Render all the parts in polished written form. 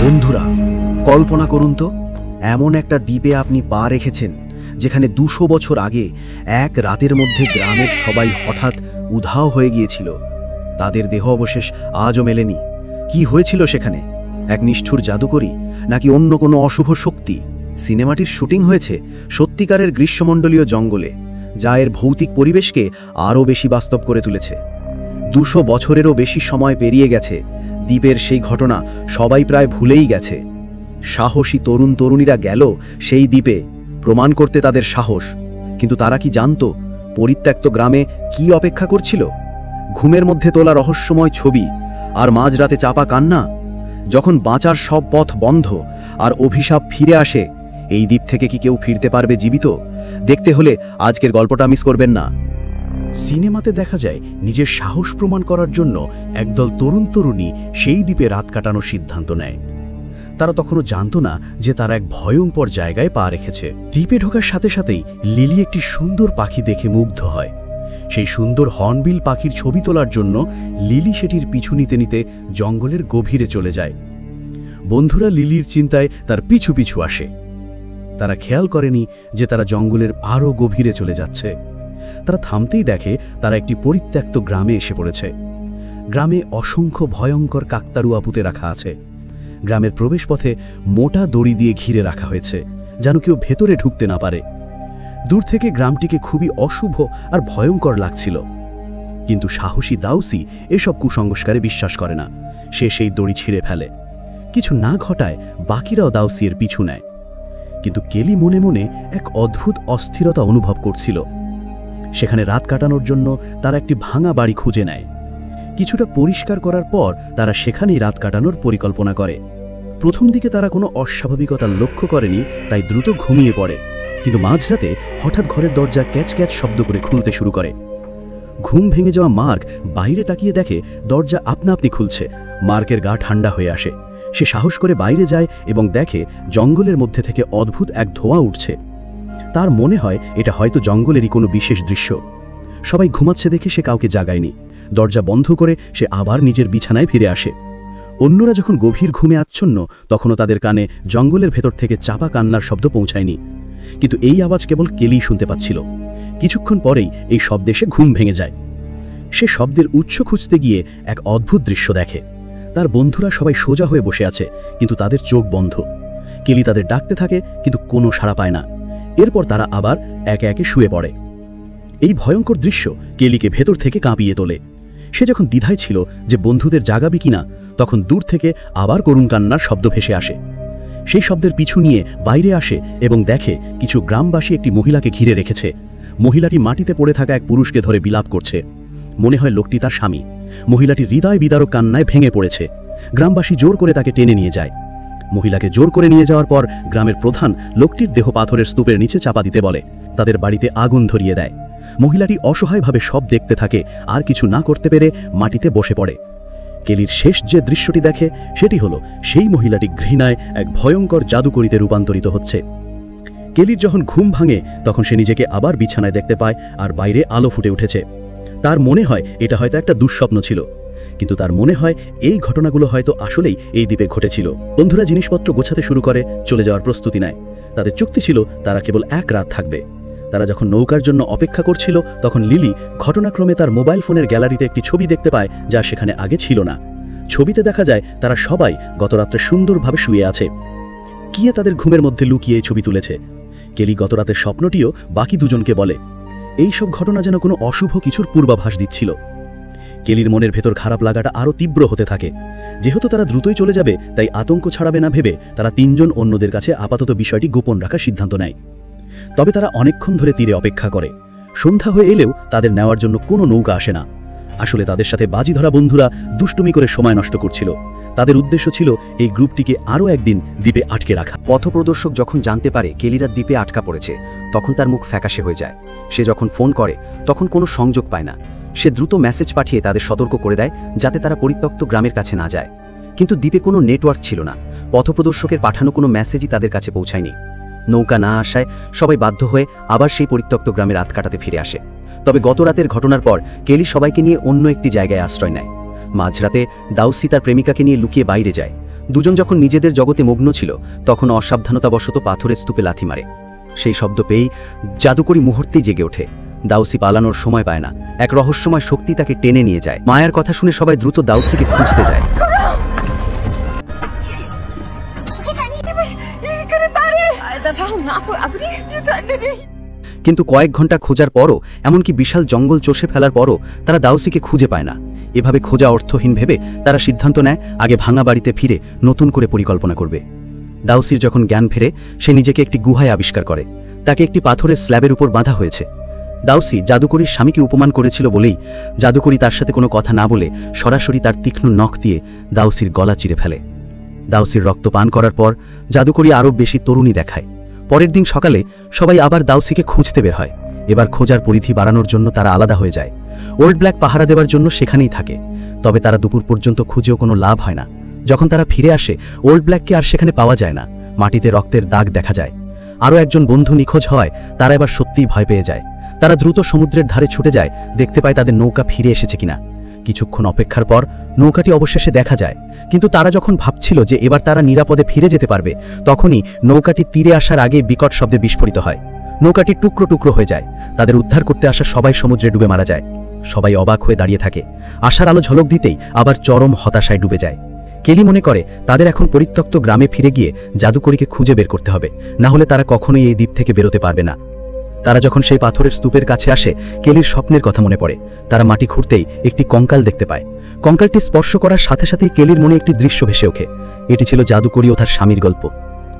বন্ধুরা, কল্পনা করুন তো, এমন একটা দ্বীপে আপনি পা রেখেছেন যেখানে 200 বছর আগে এক রাতের মধ্যে গ্রামের সবাই হঠাৎ উধাও হয়ে গিয়েছিল। তাদের দেহ অবশেষ আজও মেলেনি। কি হয়েছিল সেখানে? এক নিষ্ঠুর জাদুকরী নাকি অন্য কোনো অশুভ শক্তি? সিনেমাটির শুটিং হয়েছে সত্যিকারের গ্রীষ্মমণ্ডলীয় জঙ্গলে, যা এর ভৌতিক পরিবেশকে আরও বেশি বাস্তব করে তুলেছে। 200 বছরেরও বেশি সময় পেরিয়ে গেছে। দ্বীপের সেই ঘটনা সবাই প্রায় ভুলেই গেছে। সাহসী তরুণ তরুণীরা গেল সেই দ্বীপে প্রমাণ করতে তাদের সাহস। কিন্তু তারা কি জানতো পরিত্যক্ত গ্রামে কি অপেক্ষা করছিল? ঘুমের মধ্যে তোলা রহস্যময় ছবি আর মাঝরাতে চাপা কান্না। যখন বাঁচার সব পথ বন্ধ আর অভিশাপ ফিরে আসে, এই দ্বীপ থেকে কি কেউ ফিরতে পারবে জীবিত? দেখতে হলে আজকের গল্পটা মিস করবেন না। সিনেমাতে দেখা যায় নিজের সাহস প্রমাণ করার জন্য একদল তরুণ তরুণী সেই দ্বীপে রাত কাটানোর সিদ্ধান্ত নেয়। তারা তখনও জানত না যে তারা এক ভয়ঙ্কর জায়গায় পা রেখেছে। দ্বীপে ঢোকার সাথে সাথেই লিলি একটি সুন্দর পাখি দেখে মুগ্ধ হয়। সেই সুন্দর হর্নবিল পাখির ছবি তোলার জন্য লিলি সেটির পিছু নিতে নিতে জঙ্গলের গভীরে চলে যায়। বন্ধুরা লিলির চিন্তায় তার পিছু পিছু আসে। তারা খেয়াল করেনি যে তারা জঙ্গলের আরও গভীরে চলে যাচ্ছে। তারা থামতেই দেখে তারা একটি পরিত্যক্ত গ্রামে এসে পড়েছে। গ্রামে অসংখ্য ভয়ঙ্কর কাকতাড়ুয়া পুঁতে রাখা আছে। গ্রামের প্রবেশপথে মোটা দড়ি দিয়ে ঘিরে রাখা হয়েছে, যেন কেউ ভেতরে ঢুকতে না পারে। দূর থেকে গ্রামটিকে খুবই অশুভ আর ভয়ঙ্কর লাগছিল। কিন্তু সাহসী দাউসি এসব কুসংস্কারে বিশ্বাস করে না। সে সেই দড়ি ছিঁড়ে ফেলে। কিছু না ঘটায় বাকিরাও দাউসির পিছু নেয়। কিন্তু কেলি মনে মনে এক অদ্ভুত অস্থিরতা অনুভব করছিল। সেখানে রাত কাটানোর জন্য তারা একটি ভাঙা বাড়ি খুঁজে নেয়। কিছুটা পরিষ্কার করার পর তারা সেখানেই রাত কাটানোর পরিকল্পনা করে। প্রথম দিকে তারা কোনো অস্বাভাবিকতা লক্ষ্য করেনি, তাই দ্রুত ঘুমিয়ে পড়ে। কিন্তু মাঝরাতে হঠাৎ ঘরের দরজা ক্যাচ ক্যাচ শব্দ করে খুলতে শুরু করে। ঘুম ভেঙে যাওয়া মার্ক বাইরে তাকিয়ে দেখে দরজা আপনা আপনি খুলছে। মার্কের গা ঠান্ডা হয়ে আসে। সে সাহস করে বাইরে যায় এবং দেখে জঙ্গলের মধ্যে থেকে অদ্ভুত এক ধোঁয়া উঠছে। তার মনে হয় এটা হয়তো জঙ্গলেরই কোনো বিশেষ দৃশ্য। সবাই ঘুমাচ্ছে দেখে সে কাউকে জাগায়নি। দরজা বন্ধ করে সে আবার নিজের বিছানায় ফিরে আসে। অন্যরা যখন গভীর ঘুমে আচ্ছন্ন, তখনও তাদের কানে জঙ্গলের ভেতর থেকে চাপা কান্নার শব্দ পৌঁছায়নি। কিন্তু এই আওয়াজ কেবল কেলিই শুনতে পাচ্ছিল। কিছুক্ষণ পরেই এই শব্দে সে ঘুম ভেঙে যায়। সে শব্দের উৎস খুঁজতে গিয়ে এক অদ্ভুত দৃশ্য দেখে। তার বন্ধুরা সবাই সোজা হয়ে বসে আছে, কিন্তু তাদের চোখ বন্ধ। কেলি তাদের ডাকতে থাকে, কিন্তু কোনো সাড়া পায় না। এরপর তারা আবার একে একে শুয়ে পড়ে। এই ভয়ঙ্কর দৃশ্য কেলিকে ভেতর থেকে কাঁপিয়ে তোলে। সে যখন দ্বিধায় ছিল যে বন্ধুদের জাগাবে কিনা, তখন দূর থেকে আবার করুণ কান্নার শব্দ ভেসে আসে। সেই শব্দের পিছু নিয়ে বাইরে আসে এবং দেখে কিছু গ্রামবাসী একটি মহিলাকে ঘিরে রেখেছে। মহিলাটি মাটিতে পড়ে থাকা এক পুরুষকে ধরে বিলাপ করছে। মনে হয় লোকটি তার স্বামী। মহিলাটি হৃদয় বিদারক কান্নায় ভেঙে পড়েছে। গ্রামবাসী জোর করে তাকে টেনে নিয়ে যায়। মহিলাকে জোর করে নিয়ে যাওয়ার পর গ্রামের প্রধান লোকটির দেহ পাথরের স্তূপের নিচে চাপা দিতে বলে। তাদের বাড়িতে আগুন ধরিয়ে দেয়। মহিলাটি অসহায়ভাবে সব দেখতে থাকে, আর কিছু না করতে পেরে মাটিতে বসে পড়ে। কেলির শেষ যে দৃশ্যটি দেখে সেটি হলো সেই মহিলাটি ঘৃণায় এক ভয়ঙ্কর জাদুকরীতে রূপান্তরিত হচ্ছে। কেলির যখন ঘুম ভাঙে, তখন সে নিজেকে আবার বিছানায় দেখতে পায় আর বাইরে আলো ফুটে উঠেছে। তার মনে হয় এটা হয়তো একটা দুঃস্বপ্ন ছিল, কিন্তু তার মনে হয় এই ঘটনাগুলো হয়তো আসলেই এই দ্বীপে ঘটেছিল। বন্ধুরা জিনিসপত্র গোছাতে শুরু করে, চলে যাওয়ার প্রস্তুতি নেয়। তাদের চুক্তি ছিল তারা কেবল এক রাত থাকবে। তারা যখন নৌকার জন্য অপেক্ষা করছিল, তখন লিলি ঘটনাক্রমে তার মোবাইল ফোনের গ্যালারিতে একটি ছবি দেখতে পায়, যা সেখানে আগে ছিল না। ছবিতে দেখা যায় তারা সবাই গতরাত্রে সুন্দরভাবে শুয়ে আছে। কিয়ে তাদের ঘুমের মধ্যে লুকিয়ে এই ছবি তুলেছে। কেলি গতরাতের স্বপ্নটিও বাকি দুজনকে বলে। এই সব ঘটনা যেন কোনো অশুভ কিছুর পূর্বাভাস দিচ্ছিল। কেলির মনের ভেতর খারাপ লাগাটা আরও তীব্র হতে থাকে। যেহেতু তারা দ্রুতই চলে যাবে, তাই আতঙ্ক ছড়াবে না ভেবে তারা তিনজন অন্যদের কাছে আপাতত বিষয়টি গোপন রাখার সিদ্ধান্ত নেয়। তবে তারা অনেকক্ষণ ধরে তীরে অপেক্ষা করে। সন্ধ্যা হয়ে এলেও তাদের নেওয়ার জন্য কোনো নৌকা আসে না। আসলে তাদের সাথে বাজি ধরা বন্ধুরা দুষ্টুমি করে সময় নষ্ট করছিল। তাদের উদ্দেশ্য ছিল এই গ্রুপটিকে আরও একদিন দ্বীপে আটকে রাখা। পথপ্রদর্শক যখন জানতে পারে কেলিরা দ্বীপে আটকা পড়েছে, তখন তার মুখ ফ্যাকাশে হয়ে যায়। সে যখন ফোন করে, তখন কোনো সংযোগ পায় না। সে দ্রুত মেসেজ পাঠিয়ে তাদের সতর্ক করে দেয় যাতে তারা পরিত্যক্ত গ্রামের কাছে না যায়। কিন্তু দ্বীপে কোনো নেটওয়ার্ক ছিল না। পথপ্রদর্শকের পাঠানো কোনো মেসেজই তাদের কাছে পৌঁছায়নি। নৌকা না আসায় সবাই বাধ্য হয়ে আবার সেই পরিত্যক্ত গ্রামে রাত কাটাতে ফিরে আসে। তবে গত রাতের ঘটনার পর কেলি সবাইকে নিয়ে অন্য একটি জায়গায় আশ্রয় নেয়। মাঝরাতে দাউসি তার প্রেমিকাকে নিয়ে লুকিয়ে বাইরে যায়। দুজন যখন নিজেদের জগতে মগ্ন ছিল তখন অসাবধানতাবশত পাথরের স্তূপে লাথি মারে। সেই শব্দ পেয়েই জাদুকরি মুহূর্তেই জেগে ওঠে। দাউসি পালানোর সময় পায় না, এক রহস্যময় শক্তি তাকে টেনে নিয়ে যায়। মায়ার কথা শুনে সবাই দ্রুত দাউসিকে খুঁজতে যায়। কিন্তু কয়েক ঘন্টা খোঁজার পরও, এমনকি বিশাল জঙ্গল চষে ফেলার পরও তারা দাউসিকে খুঁজে পায় না। এভাবে খোঁজা অর্থহীন ভেবে তারা সিদ্ধান্ত নেয় আগে ভাঙা বাড়িতে ফিরে নতুন করে পরিকল্পনা করবে। দাউসির যখন জ্ঞান ফেরে সে নিজেকে একটি গুহায় আবিষ্কার করে। তাকে একটি পাথরের স্ল্যাবের উপর বাঁধা হয়েছে। দাউসি জাদুকরীর স্বামীকে উপমান করেছিল বলেই জাদুকরী তার সাথে কোনো কথা না বলে সরাসরি তার তীক্ষ্ণ নখ দিয়ে দাউসির গলা চিরে ফেলে। দাউসির রক্ত পান করার পর জাদুকরী আরও বেশি তরুণী দেখায়। পরের দিন সকালে সবাই আবার দাউসিকে খুঁজতে বের হয়। এবার খোঁজার পরিধি বাড়ানোর জন্য তারা আলাদা হয়ে যায়। ওল্ড ব্ল্যাক পাহারা দেওয়ার জন্য সেখানেই থাকে। তবে তারা দুপুর পর্যন্ত খুঁজেও কোনো লাভ হয় না। যখন তারা ফিরে আসে ওল্ড ব্ল্যাককে আর সেখানে পাওয়া যায় না। মাটিতে রক্তের দাগ দেখা যায়। আরও একজন বন্ধু নিখোঁজ হয়। তারা এবার সত্যিই ভয় পেয়ে যায়। তারা দ্রুত সমুদ্রের ধারে ছুটে যায়, দেখতে পায় তাদের নৌকা ফিরে এসেছে কিনা। কিছুক্ষণ অপেক্ষার পর নৌকাটি অবশেষে দেখা যায়। কিন্তু তারা যখন ভাবছিল যে এবার তারা নিরাপদে ফিরে যেতে পারবে, তখনই নৌকাটি তীরে আসার আগে বিকট শব্দে বিস্ফোরিত হয়। নৌকাটি টুকরো টুকরো হয়ে যায়। তাদের উদ্ধার করতে আসা সবাই সমুদ্রে ডুবে মারা যায়। সবাই অবাক হয়ে দাঁড়িয়ে থাকে। আশার আলো ঝলক দিতেই আবার চরম হতাশায় ডুবে যায়। কেলি মনে করে তাদের এখন পরিত্যক্ত গ্রামে ফিরে গিয়ে জাদুকরীকে খুঁজে বের করতে হবে, না হলে তারা কখনোই এই দ্বীপ থেকে বেরোতে পারবে না। তারা যখন সেই পাথরের স্তূপের কাছে আসে, কেলির স্বপ্নের কথা মনে পড়ে। তারা মাটি খুঁড়তেই একটি কঙ্কাল দেখতে পায়। কঙ্কালটি স্পর্শ করার সাথে সাথেই কেলির মনে একটি দৃশ্য ভেসে ওঠে। এটি ছিল জাদুকরী ও তার স্বামীর গল্প।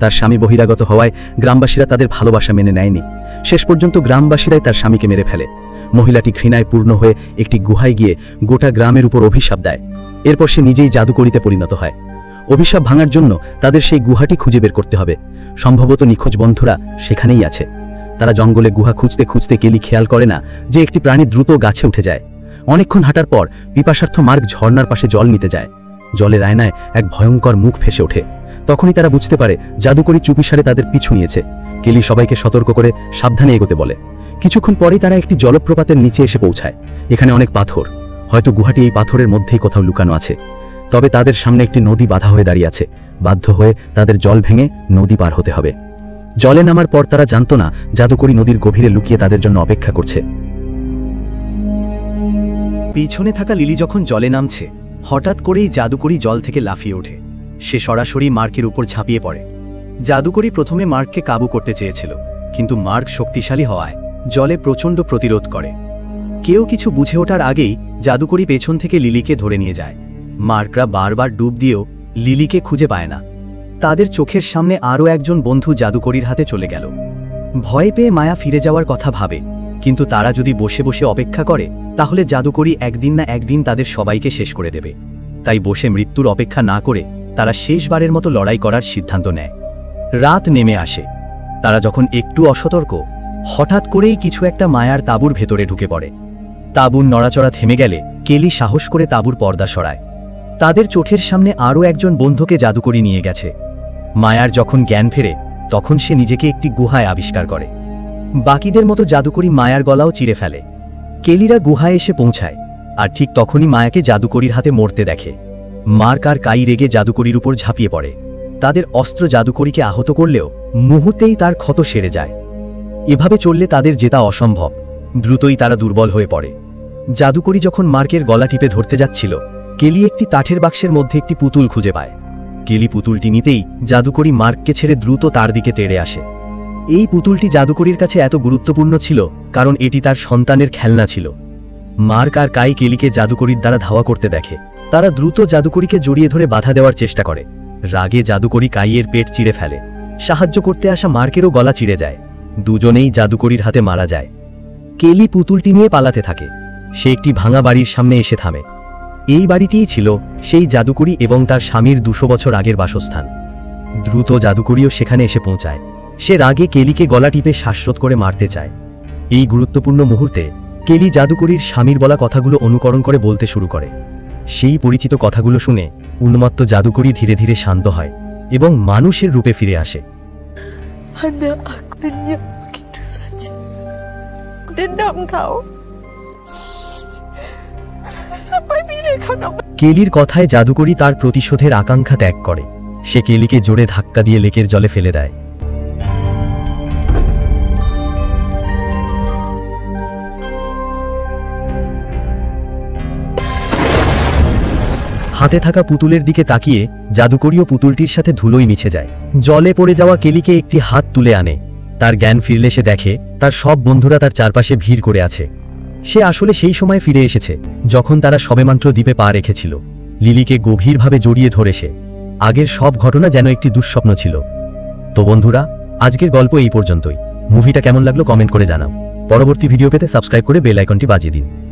তার স্বামী বহিরাগত হওয়ায় গ্রামবাসীরা তাদের ভালোবাসা মেনে নেয়নি। শেষ পর্যন্ত গ্রামবাসীরাই তার স্বামীকে মেরে ফেলে। মহিলাটি ঘৃণায় পূর্ণ হয়ে একটি গুহায় গিয়ে গোটা গ্রামের উপর অভিশাপ দেয়। এরপর সে নিজেই জাদুকরীতে পরিণত হয়। অভিশাপ ভাঙার জন্য তাদের সেই গুহাটি খুঁজে বের করতে হবে। সম্ভবত নিখোঁজ বন্ধুরা সেখানেই আছে। তারা জঙ্গলে গুহা খুঁজতে খুঁজতে কেলি খেয়াল করে না যে একটি প্রাণী দ্রুত গাছে উঠে যায়। অনেকক্ষণ হাঁটার পর পিপাসার্থ মার্গ ঝর্ণার পাশে জল নিতে যায়। জলের আয়নায় এক ভয়ঙ্কর মুখ ভেসে ওঠে। তখনই তারা বুঝতে পারে জাদুকরী চুপিসারে তাদের পিছু নিয়েছে। কেলি সবাইকে সতর্ক করে সাবধানে এগোতে বলে। কিছুক্ষণ পরেই তারা একটি জলপ্রপাতের নিচে এসে পৌঁছায়। এখানে অনেক পাথর। হয়তো গুহাটি এই পাথরের মধ্যেই কোথাও লুকানো আছে। তবে তাদের সামনে একটি নদী বাধা হয়ে দাঁড়িয়ে আছে। বাধ্য হয়ে তাদের জল ভেঙে নদী পার হতে হবে। জলে নামার পর তারা জানত না জাদুকরী নদীর গভীরে লুকিয়ে তাদের জন্য অপেক্ষা করছে। পিছনে থাকা লিলি যখন জলে নামছে, হঠাৎ করেই জাদুকরী জল থেকে লাফিয়ে ওঠে। সে সরাসরি মার্কের উপর ঝাঁপিয়ে পড়ে। জাদুকরী প্রথমে মার্ককে কাবু করতে চেয়েছিল, কিন্তু মার্ক শক্তিশালী হওয়ায় জলে প্রচণ্ড প্রতিরোধ করে। কেউ কিছু বুঝে ওঠার আগেই জাদুকরী পেছন থেকে লিলিকে ধরে নিয়ে যায়। মার্করা বারবার ডুব দিয়েও লিলিকে খুঁজে পায় না। তাদের চোখের সামনে আরও একজন বন্ধু জাদুকরীর হাতে চলে গেল। ভয় পেয়ে মায়া ফিরে যাওয়ার কথা ভাবে, কিন্তু তারা যদি বসে বসে অপেক্ষা করে তাহলে জাদুকরী একদিন না একদিন তাদের সবাইকে শেষ করে দেবে। তাই বসে মৃত্যুর অপেক্ষা না করে তারা শেষবারের মতো লড়াই করার সিদ্ধান্ত নেয়। রাত নেমে আসে। তারা যখন একটু অসতর্ক, হঠাৎ করেই কিছু একটা মায়ার তাঁবুর ভেতরে ঢুকে পড়ে। তাঁবুর নড়াচড়া থেমে গেলে কেলি সাহস করে তাঁবুর পর্দা সরায়। তাদের চোখের সামনে আরও একজন বন্ধুকে জাদুকরী নিয়ে গেছে। মায়ার যখন জ্ঞান ফেরে তখন সে নিজেকে একটি গুহায় আবিষ্কার করে। বাকিদের মতো জাদুকরী মায়ার গলাও চিরে ফেলে। কেলিরা গুহায় এসে পৌঁছায়, আর ঠিক তখনই মায়াকে জাদুকরীর হাতে মরতে দেখে। মার্ক আর কাই রেগে জাদুকরীর উপর ঝাঁপিয়ে পড়ে। তাদের অস্ত্র জাদুকরীকে আহত করলেও মুহূর্তেই তার ক্ষত সেরে যায়। এভাবে চললে তাদের জেতা অসম্ভব। দ্রুতই তারা দুর্বল হয়ে পড়ে। জাদুকরী যখন মার্কের গলা টিপে ধরতে যাচ্ছিল, কেলি একটি কাঠের বাক্সের মধ্যে একটি পুতুল খুঁজে পায়। কেলি পুতুলটি নিতেই জাদুকরী মার্ককে ছেড়ে দ্রুত তার দিকে তেড়ে আসে। এই পুতুলটি জাদুকরীর কাছে এত গুরুত্বপূর্ণ ছিল কারণ এটি তার সন্তানের খেলনা ছিল। মার্ক আর কাই কেলিকে জাদুকরীর দ্বারা ধাওয়া করতে দেখে। তারা দ্রুত জাদুকরীকে জড়িয়ে ধরে বাধা দেওয়ার চেষ্টা করে। রাগে জাদুকরী কাইয়ের পেট চিড়ে ফেলে। সাহায্য করতে আসা মার্কেরও গলা চিড়ে যায়। দুজনেই জাদুকরীর হাতে মারা যায়। কেলি পুতুলটি নিয়ে পালাতে থাকে। সে একটি ভাঙা বাড়ির সামনে এসে থামে। এই বাড়িটিই ছিল সেই জাদুকরী এবং তার স্বামীর 200 বছর আগের বাসস্থান। দ্রুত জাদুকরীও সেখানে এসে পৌঁছায়। সে রাগে কেলিকে গলা টিপে শ্বাসরোধ করে মারতে চায়। এই গুরুত্বপূর্ণ মুহূর্তে কেলি জাদুকরীর স্বামীর বলা কথাগুলো অনুকরণ করে বলতে শুরু করে। সেই পরিচিত কথাগুলো শুনে উন্মত্ত জাদুকরী ধীরে ধীরে শান্ত হয় এবং মানুষের রূপে ফিরে আসে। কেলির কথায় জাদুকরী তার প্রতিশোধের আকাঙ্ক্ষা ত্যাগ করে। সে কেলিকে জোরে ধাক্কা দিয়ে লেকের জলে ফেলে দেয়। হাতে থাকা পুতুলের দিকে তাকিয়ে জাদুকরীয় পুতুলটির সাথে ধুলোই মিছে যায়। জলে পড়ে যাওয়া কেলিকে একটি হাত তুলে আনে। তার জ্ঞান ফিরলে সে দেখে তার সব বন্ধুরা তার চারপাশে ভিড় করে আছে। সে আসলে সেই সময় ফিরে এসেছে যখন তারা সবেমাত্র দ্বীপে পা রেখেছিল। লিলিকে গভীরভাবে জড়িয়ে ধরে সে। আগের সব ঘটনা যেন একটি দুঃস্বপ্ন ছিল। তো বন্ধুরা, আজকের গল্প এই পর্যন্তই। মুভিটা কেমন লাগলো কমেন্ট করে জানাও। পরবর্তী ভিডিও পেতে সাবস্ক্রাইব করে বেল আইকনটি বাজিয়ে দিন।